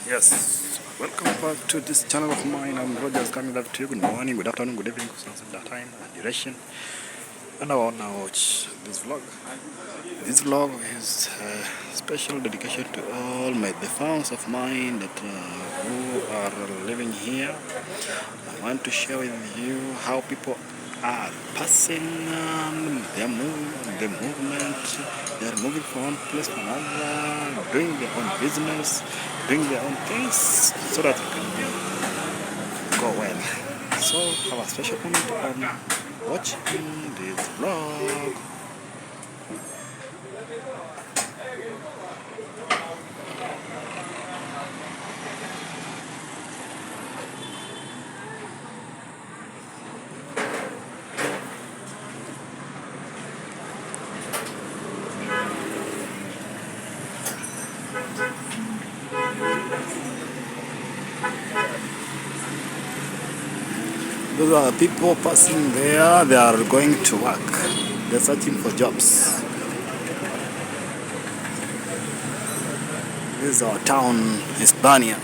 Yes, welcome back to this channel of mine. I'm Rogers coming live to you. Good morning, good afternoon, good evening, that time and duration. And I want to watch this vlog. This vlog is a special dedication to all the fans of mine that who are living here. I want to share with you how people are passing their movement. They are moving from one place to another, doing their own business, doing their own things, so that it can go well. So have a special moment on watching this vlog. Those are people passing there. They are going to work. They're searching for jobs. This is our town, lsebania.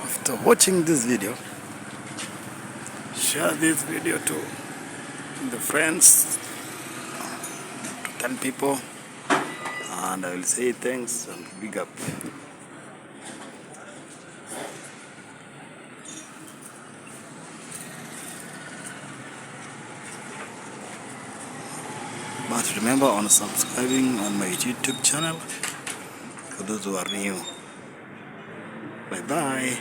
After watching this video, share this video to the friends, to 10 people, and I will say thanks and big up. But remember on subscribing on my YouTube channel for those who are new. Bye bye.